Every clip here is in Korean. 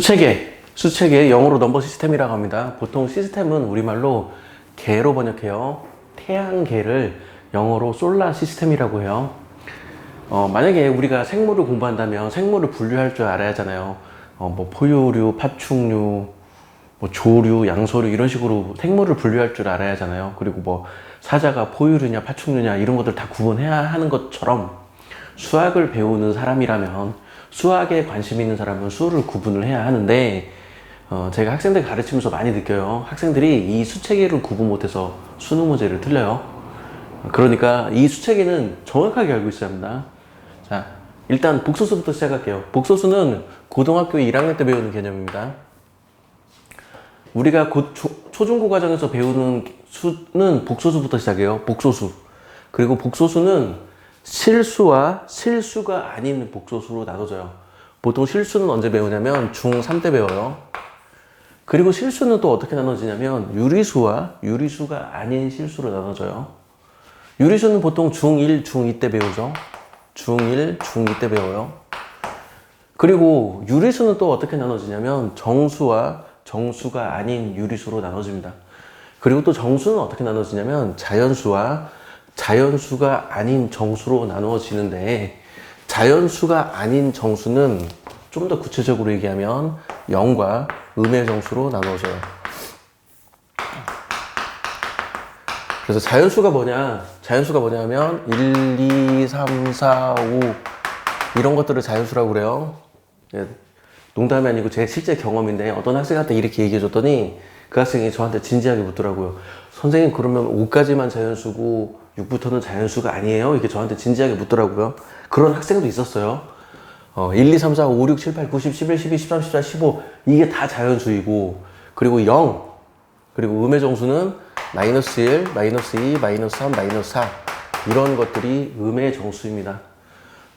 수체계 영어로 넘버 시스템이라고 합니다. 보통 시스템은 우리말로 개로 번역해요. 태양계를 영어로 솔라 시스템이라고 해요. 만약에 우리가 생물을 공부한다면 생물을 분류할 줄 알아야 하잖아요. 뭐 포유류, 파충류, 뭐 조류, 양서류 이런 식으로 생물을 분류할 줄 알아야 하잖아요. 그리고 뭐 사자가 포유류냐 파충류냐 이런 것들 다 구분해야 하는 것처럼 수학을 배우는 사람이라면 수학에 관심 있는 사람은 수를 구분을 해야 하는데 제가 학생들 가르치면서 많이 느껴요. 학생들이 이 수체계를 구분 못해서 수능 문제를 틀려요. 그러니까 이 수체계는 정확하게 알고 있어야 합니다. 자, 일단 복소수부터 시작할게요. 복소수는 고등학교 1학년 때 배우는 개념입니다. 우리가 곧 초중고 과정에서 배우는 수는 복소수부터 시작해요. 복소수. 그리고 복소수는 실수와 실수가 아닌 복소수로 나눠져요. 보통 실수는 언제 배우냐면 중3 때 배워요. 그리고 실수는 또 어떻게 나눠지냐면 유리수와 유리수가 아닌 실수로 나눠져요. 유리수는 보통 중1, 중2 때 배우죠. 중1, 중2 때 배워요. 그리고 유리수는 또 어떻게 나눠지냐면 정수와 정수가 아닌 유리수로 나눠집니다. 그리고 또 정수는 어떻게 나눠지냐면 자연수와 자연수가 아닌 정수로 나누어지는데, 자연수가 아닌 정수는 좀 더 구체적으로 얘기하면 0과 음의 정수로 나누어져요. 그래서 자연수가 뭐냐면 1, 2, 3, 4, 5 이런 것들을 자연수라고 그래요. 농담이 아니고 제 실제 경험인데, 어떤 학생한테 이렇게 얘기해 줬더니 그 학생이 저한테 진지하게 묻더라고요. 선생님, 그러면 5까지만 자연수고 6부터는 자연수가 아니에요? 이렇게 저한테 진지하게 묻더라고요. 그런 학생도 있었어요. 1, 2, 3, 4, 5, 6, 7, 8, 9, 10, 11, 12, 13, 14, 15 이게 다 자연수이고, 그리고 0 그리고 음의 정수는 마이너스 1, 마이너스 2, 마이너스 3, 마이너스 4 이런 것들이 음의 정수입니다.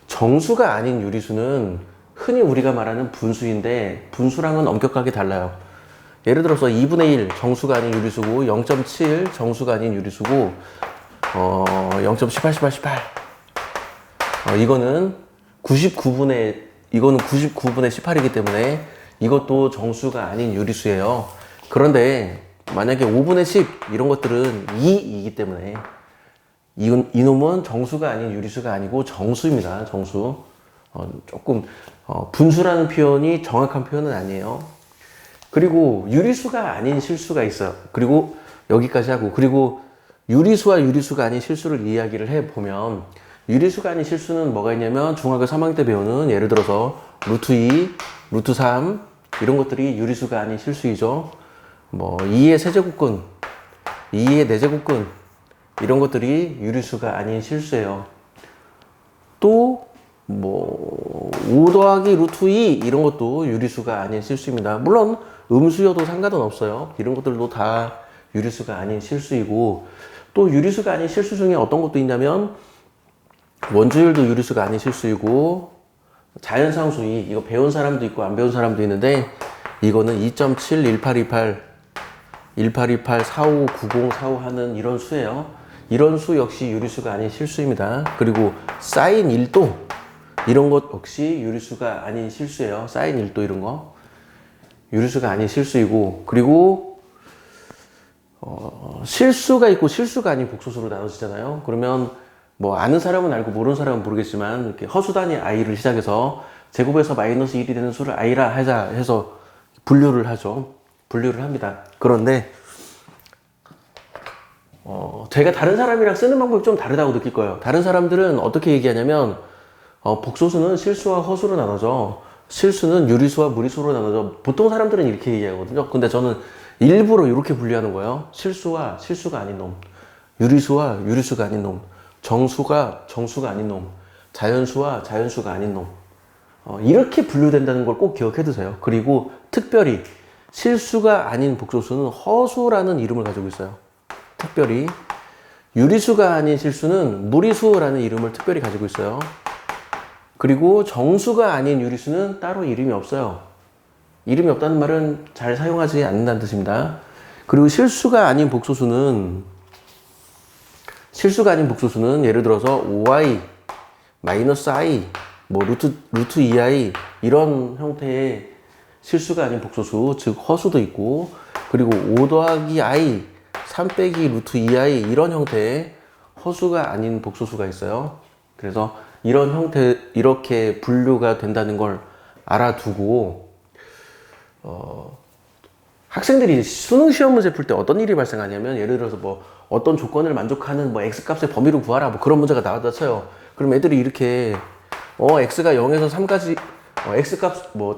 정수가 아닌 유리수는 흔히 우리가 말하는 분수인데, 분수랑은 엄격하게 달라요. 예를 들어서 2분의 1 정수가 아닌 유리수고 0.7 정수가 아닌 유리수고 0.18, 18, 18 이거는 99분의 18이기 때문에 이것도 정수가 아닌 유리수예요. 그런데 만약에 5분의 10 이런 것들은 2이기 때문에 이놈은 정수가 아닌 유리수가 아니고 정수입니다. 정수. 조금 분수라는 표현이 정확한 표현은 아니에요. 그리고 유리수가 아닌 실수가 있어요. 그리고 여기까지 하고, 그리고 유리수와 유리수가 아닌 실수를 이야기를 해보면, 유리수가 아닌 실수는 뭐가 있냐면 중학교 3학년 때 배우는, 예를 들어서 루트 2, 루트 3 이런 것들이 유리수가 아닌 실수이죠. 뭐 2의 세제곱근, 2의 네제곱근 이런 것들이 유리수가 아닌 실수예요. 또 뭐 5 더하기 루트 2 이런 것도 유리수가 아닌 실수입니다. 물론 음수여도 상관은 없어요. 이런 것들도 다 유리수가 아닌 실수이고, 또 유리수가 아닌 실수 중에 어떤 것도 있냐면 원주율도 유리수가 아닌 실수이고, 자연상수위 이거 배운 사람도 있고 안 배운 사람도 있는데, 이거는 2.7, 1828, 1828, 45, 90, 45 하는 이런 수예요. 이런 수 역시 유리수가 아닌 실수입니다. 그리고 사인 1도 이런 것 역시 유리수가 아닌 실수예요. 사인 1도 이런 거 유리수가 아닌 실수이고, 그리고 실수가 있고 실수가 아닌 복소수로 나눠지잖아요. 그러면 뭐 아는 사람은 알고 모르는 사람은 모르겠지만, 이렇게 허수 단위 i를 시작해서 제곱에서 마이너스 1이 되는 수를 i라 하자 해서 분류를 하죠. 분류를 합니다. 그런데 제가 다른 사람이랑 쓰는 방법이 좀 다르다고 느낄 거예요. 다른 사람들은 어떻게 얘기하냐면 복소수는 실수와 허수로 나눠져, 실수는 유리수와 무리수로 나눠져. 보통 사람들은 이렇게 얘기하거든요. 근데 저는 일부러 이렇게 분류하는 거예요. 실수와 실수가 아닌 놈, 유리수와 유리수가 아닌 놈, 정수가 정수가 아닌 놈, 자연수와 자연수가 아닌 놈, 이렇게 분류된다는 걸 꼭 기억해 두세요. 그리고 특별히 실수가 아닌 복소수는 허수라는 이름을 가지고 있어요. 특별히 유리수가 아닌 실수는 무리수라는 이름을 특별히 가지고 있어요. 그리고 정수가 아닌 유리수는 따로 이름이 없어요. 이름이 없다는 말은 잘 사용하지 않는다는 뜻입니다. 그리고 실수가 아닌 복소수는 예를 들어서 5i, 마이너스 i, 뭐 루트 2i 이런 형태의 실수가 아닌 복소수, 즉 허수도 있고, 그리고 5 더하기 i, 3 빼기 루트 2i 이런 형태의 허수가 아닌 복소수가 있어요. 그래서 이런 형태, 이렇게 분류가 된다는 걸 알아두고 학생들이 수능 시험 문제 풀 때 어떤 일이 발생하냐면, 예를 들어서 뭐 어떤 조건을 만족하는 뭐 x값의 범위를 구하라 뭐 그런 문제가 나왔다 쳐요. 그럼 애들이 이렇게 x가 0에서 3까지 x값 뭐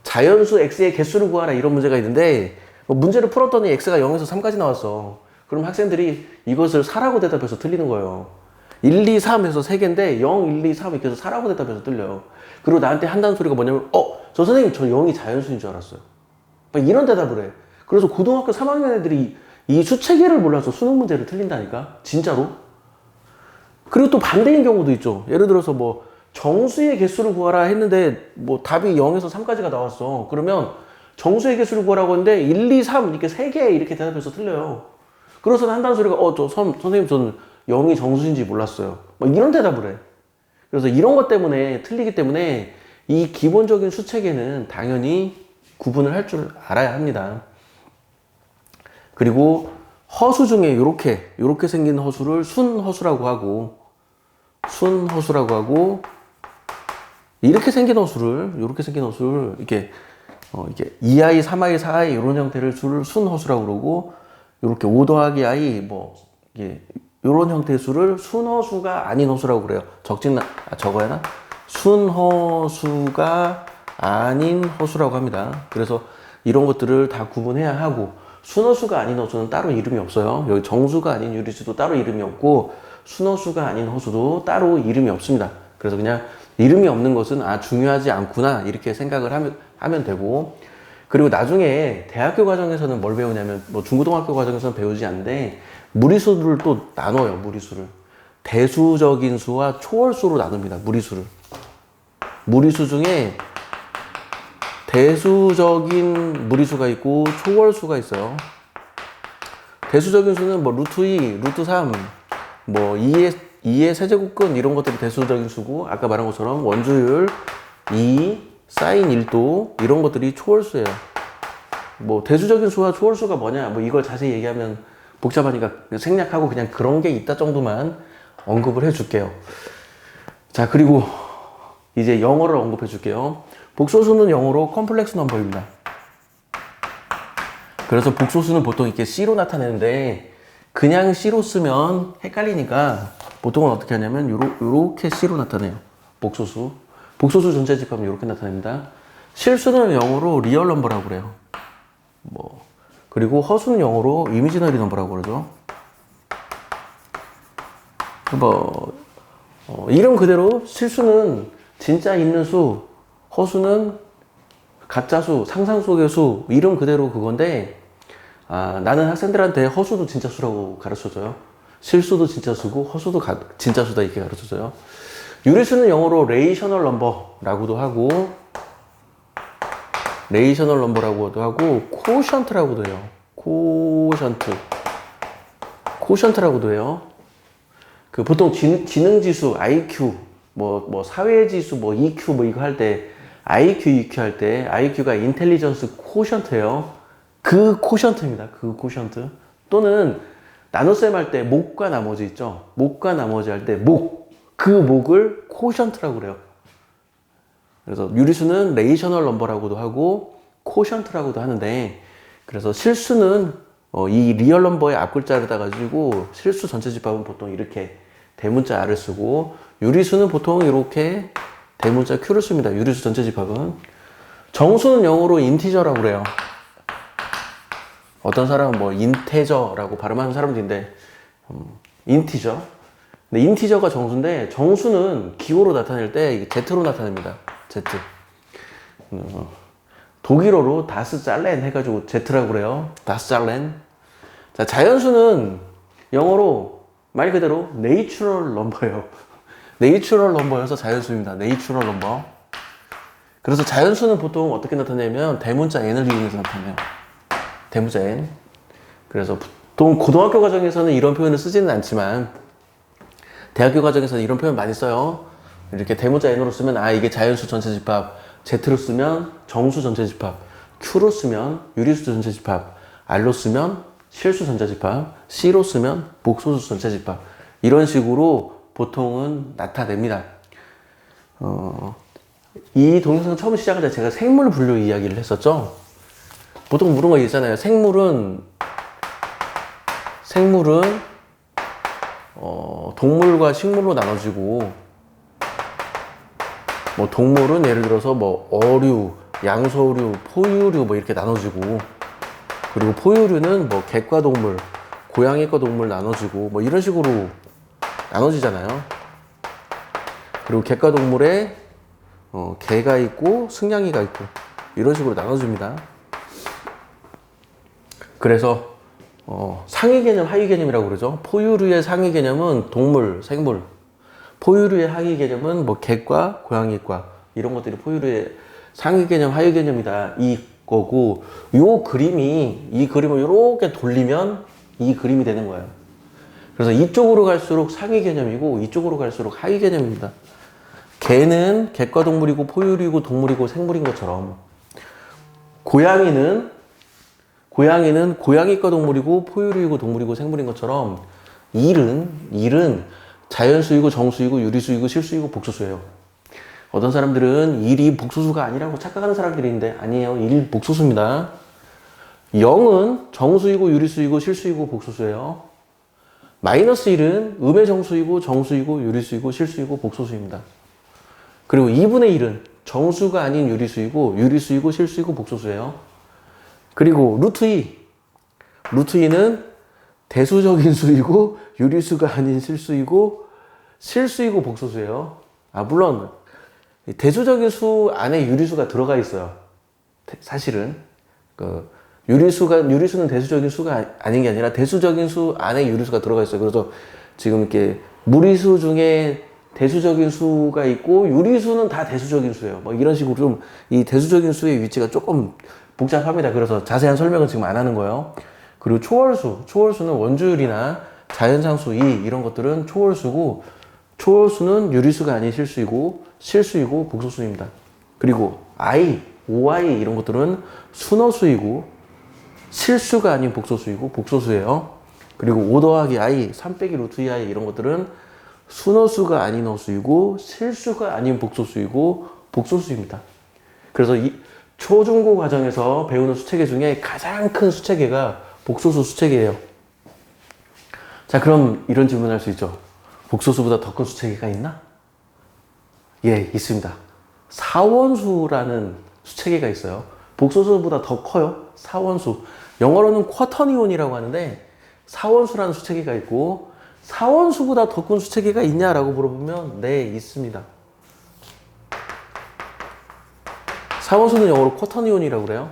자연수 x의 개수를 구하라 이런 문제가 있는데, 문제를 풀었더니 x가 0에서 3까지 나왔어. 그럼 학생들이 이것을 4라고 대답해서 틀리는 거예요. 1, 2, 3 해서 3개인데 0, 1, 2, 3 이렇게 해서 4라고 대답해서 틀려요. 그리고 나한테 한다는 소리가 뭐냐면 저 선생님 저 0이 자연수인 줄 알았어요. 이런 대답을 해. 그래서 고등학교 3학년 애들이 이 수체계를 몰라서 수능 문제를 틀린다니까? 진짜로? 그리고 또 반대인 경우도 있죠. 예를 들어서 뭐 정수의 개수를 구하라 했는데 뭐 답이 0에서 3까지가 나왔어. 그러면 정수의 개수를 구하라고 했는데 1, 2, 3 이렇게 3개 이렇게 대답해서 틀려요. 그래서 한다는 소리가 선생님 저는 0이 정수인지 몰랐어요. 막 이런 대답을 해. 그래서 이런 것 때문에 틀리기 때문에 이 기본적인 수체계는 당연히 구분을 할 줄 알아야 합니다. 그리고 허수 중에 요렇게 생긴 허수를 순허수라고 하고, 이렇게 생긴 허수를 이렇게 2i, 3i, 4i 이런 형태를 수를 순허수라고 그러고, 이렇게 5 더하기 i 이런 형태의 수를 순허수가 아닌 허수라고 그래요. 적어야나? 순허수가 아닌 허수라고 합니다. 그래서 이런 것들을 다 구분해야 하고, 순허수가 아닌 허수는 따로 이름이 없어요. 여기 정수가 아닌 유리수도 따로 이름이 없고, 순허수가 아닌 허수도 따로 이름이 없습니다. 그래서 그냥 이름이 없는 것은 중요하지 않구나 이렇게 생각을 하면 되고, 그리고 나중에 대학교 과정에서는 뭘 배우냐면, 뭐 중고등학교 과정에서는 배우지 않는데 무리수를 또 나눠요. 무리수를 대수적인 수와 초월수로 나눕니다. 무리수 중에 대수적인 무리수가 있고 초월수가 있어요. 대수적인 수는 뭐 루트 2, 루트 3, 뭐 2의 세제곱근 이런 것들이 대수적인 수고, 아까 말한 것처럼 원주율, 2, 사인 1도 이런 것들이 초월수예요. 뭐 대수적인 수와 초월수가 뭐냐, 뭐 이걸 자세히 얘기하면 복잡하니까 생략하고 그냥 그런 게 있다 정도만 언급을 해줄게요. 자, 그리고 이제 영어를 언급해 줄게요. 복소수는 영어로 컴플렉스 넘버입니다. 그래서 복소수는 보통 이렇게 C로 나타내는데, 그냥 C로 쓰면 헷갈리니까 보통은 어떻게 하냐면 요렇게 C로 나타내요. 복소수 전체 집합은 이렇게 나타냅니다. 실수는 영어로 리얼 넘버라고 그래요. 그리고 허수는 영어로 이미지너리 넘버라고 그러죠. 이름 그대로 실수는 진짜 있는 수, 허수는 가짜수, 상상 속의 수, 이름 그대로 그건데, 나는 학생들한테 허수도 진짜 수라고 가르쳐줘요. 실수도 진짜 수고 허수도 진짜 수다 이렇게 가르쳐줘요. 유리수는 영어로 레이셔널 넘버라고도 하고, 코션트라고도 해요. 코션트라고도 해요. 그 보통 지능지수, IQ, 뭐 사회지수, 뭐 EQ 뭐 이거 할 때, IQ, EQ 할 때 IQ가 인텔리전스 코션트예요. 그 코션트입니다. 그 코션트. 또는 나눗셈 할 때 목과 나머지 있죠. 목과 나머지 할 때 그 목을 코션트라고 그래요. 그래서 유리수는 레이셔널 넘버라고도 하고 코션트라고도 하는데, 그래서 실수는 이 리얼 넘버의 앞글자를 따가지고 실수 전체 집합은 보통 이렇게 대문자 R을 쓰고, 유리수는 보통 이렇게 대문자 Q를 씁니다. 유리수 전체 집합은. 정수는 영어로 인티저라고 그래요. 어떤 사람은 뭐 인테저라고 발음하는 사람들인데, 인티저. 근데 인티저가 정수인데, 정수는 기호로 나타낼 때 Z로 나타냅니다. Z. 독일어로 다스 잘렌 해가지고 Z라고 그래요. 다스 잘렌. 자, 자연수는 영어로 말 그대로 네이추럴 넘버예요. 네이추럴 넘버여서 자연수입니다. 네이추럴 넘버. 그래서 자연수는 보통 어떻게 나타내냐면 대문자 N을 이용해서 나타내요. 대문자 N. 그래서 보통 고등학교 과정에서는 이런 표현을 쓰지는 않지만 대학교 과정에서는 이런 표현 많이 써요. 이렇게 대문자 N으로 쓰면 이게 자연수 전체 집합, Z로 쓰면 정수 전체 집합, Q로 쓰면 유리수 전체 집합, R로 쓰면 실수 전체 집합, C로 쓰면 복소수 전체 집합. 이런 식으로 보통은 나타냅니다. 이 동영상 처음 시작할 때 제가 생물 분류 이야기를 했었죠. 보통 물은 거 있잖아요. 생물은 동물과 식물로 나눠지고, 뭐 동물은 예를 들어서 뭐 어류, 양서류, 포유류 뭐 이렇게 나눠지고, 그리고 포유류는 뭐 객과 동물, 고양이과 동물 나눠지고 뭐 이런 식으로 나눠지잖아요. 그리고 객과 동물에 개가 있고 승냥이가 있고 이런 식으로 나눠집니다. 그래서 상위 개념, 하위 개념이라고 그러죠. 포유류의 상위 개념은 동물, 생물. 포유류의 하위 개념은 뭐 객과 고양이과 이런 것들이 포유류의 상위 개념, 하위 개념이다. 이 거고, 이 그림을 이렇게 돌리면 이 그림이 되는 거예요. 그래서 이쪽으로 갈수록 상위 개념이고 이쪽으로 갈수록 하위 개념입니다. 개는 객과 동물이고 포유류이고 동물이고 생물인 것처럼, 고양이는 고양이과 동물이고 포유류이고 동물이고 생물인 것처럼, 일은 자연수이고 정수이고 유리수이고 실수이고 복소수예요. 어떤 사람들은 일이 복소수가 아니라고 착각하는 사람들이 있는데 아니에요. 일 복소수입니다. 0은 정수이고 유리수이고 실수이고 복소수예요. 마이너스 1은 음의 정수이고 정수이고 유리수이고 실수이고 복소수입니다. 그리고 2분의 1은 정수가 아닌 유리수이고 유리수이고 실수이고 복소수예요. 그리고 루트 2는 대수적인 수이고 유리수가 아닌 실수이고 복소수예요. 물론 대수적인 수 안에 유리수가 들어가 있어요. 사실은 유리수는 대수적인 수가 아닌 게 아니라 대수적인 수 안에 유리수가 들어가 있어요. 그래서 지금 이렇게 무리수 중에 대수적인 수가 있고 유리수는 다 대수적인 수예요. 뭐 이런 식으로 좀 이 대수적인 수의 위치가 조금 복잡합니다. 그래서 자세한 설명은 지금 안 하는 거예요. 그리고 초월수는 원주율이나 자연상수 이런 것들은 초월수고, 초월수는 유리수가 아닌 실수이고 복소수입니다. 그리고 OI 이런 것들은 순어수이고 실수가 아닌 복소수이고 복소수예요. 그리고 5 더하기 I, 3 빼기 루트 2I 이런 것들은 순어수가 아닌 어수이고 실수가 아닌 복소수이고 복소수입니다. 그래서 이 초중고 과정에서 배우는 수체계 중에 가장 큰 수체계가 복소수 수체계예요. 자, 그럼 이런 질문을 할 수 있죠. 복소수보다 더 큰 수체계가 있나? 예, 있습니다. 사원수라는 수체계가 있어요. 복소수보다 더 커요. 사원수. 영어로는 쿼터니온이라고 하는데 사원수라는 수체계가 있고, 사원수보다 더 큰 수체계가 있냐라고 물어보면 네, 있습니다. 사원수는 영어로 쿼터니온이라고 그래요.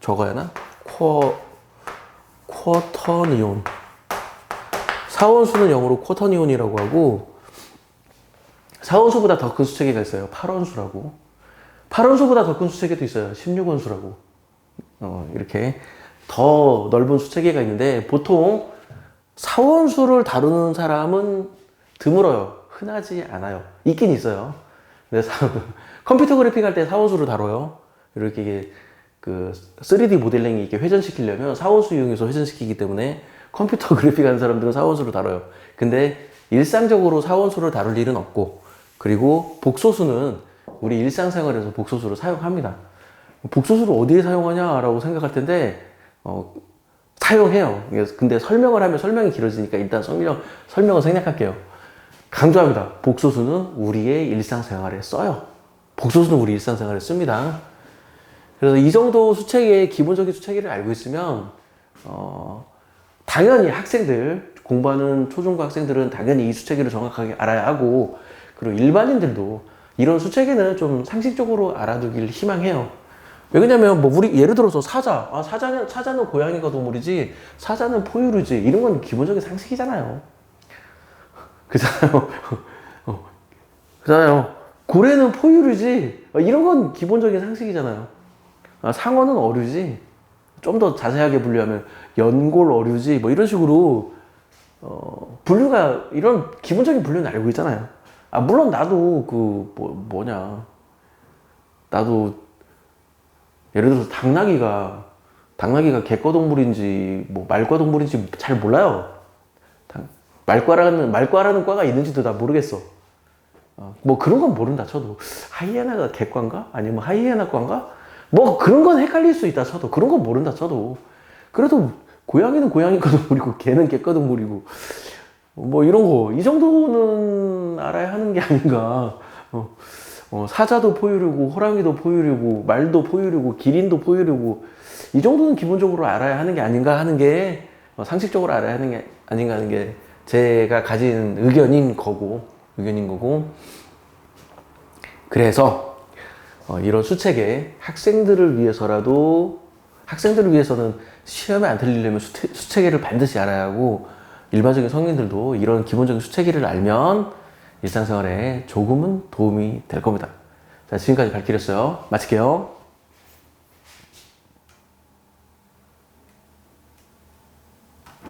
적어야 하나? 쿼터니온. 사원수는 영어로 쿼터니온이라고 하고, 사원수보다 더 큰 수체계가 있어요. 8원수라고. 8원수보다 더 큰 수체계도 있어요. 16원수라고. 이렇게 더 넓은 수체계가 있는데, 보통 사원수를 다루는 사람은 드물어요. 흔하지 않아요. 있긴 있어요. 근데 컴퓨터 그래픽 할 때 사원수를 다뤄요. 이렇게 3D 모델링 이렇게 회전시키려면 사원수 이용해서 회전시키기 때문에 컴퓨터 그래픽 하는 사람들은 사원수를 다뤄요. 근데 일상적으로 사원수를 다룰 일은 없고, 그리고 복소수는 우리 일상생활에서 복소수를 사용합니다. 복소수를 어디에 사용하냐라고 생각할 텐데 사용해요. 근데 설명을 하면 설명이 길어지니까 일단 설명을 생략할게요. 강조합니다. 복소수는 우리의 일상생활에 써요. 복소수는 우리 일상생활에 씁니다. 그래서 이 정도 수체계의 기본적인 수체계를 알고 있으면 당연히 학생들, 공부하는 초중고 학생들은 당연히 이 수체계를 정확하게 알아야 하고, 그리고 일반인들도 이런 수체계는 좀 상식적으로 알아두길 희망해요. 왜냐면 우리 예를 들어서 사자는 고양이가 동물이지 사자는 포유류지, 이런 건 기본적인 상식이잖아요. 그잖아요. 고래는 포유류지, 이런 건 기본적인 상식이잖아요. 상어는 어류지, 좀 더 자세하게 분류하면 연골 어류지, 뭐 이런 식으로 분류가, 이런 기본적인 분류는 알고 있잖아요. 물론 나도 나도 예를 들어서 당나귀가 객과동물인지 뭐 말과동물인지 잘 몰라요. 말과라는 과가 있는지도 나 모르겠어. 뭐 그런 건 모른다 쳐도 하이에나가 객과인가? 아니면 하이에나과인가? 뭐 그런 건 헷갈릴 수 있다 쳐도 그런 건 모른다 쳐도 그래도 고양이는 고양이과 동물이고 개는 개과 동물이고 뭐 이런 거 이 정도는 알아야 하는 게 아닌가. 사자도 포유류고 호랑이도 포유류고 말도 포유류고 기린도 포유류고 이 정도는 기본적으로 알아야 하는 게 아닌가 하는 게 상식적으로 알아야 하는 게 아닌가 하는 게 제가 가진 의견인 거고 그래서 이런 수책에 학생들을 위해서는 시험에 안 틀리려면 수책에를 반드시 알아야 하고 일반적인 성인들도 이런 기본적인 수책에를 알면 일상생활에 조금은 도움이 될 겁니다. 자, 지금까지 발길이었어요. 마칠게요.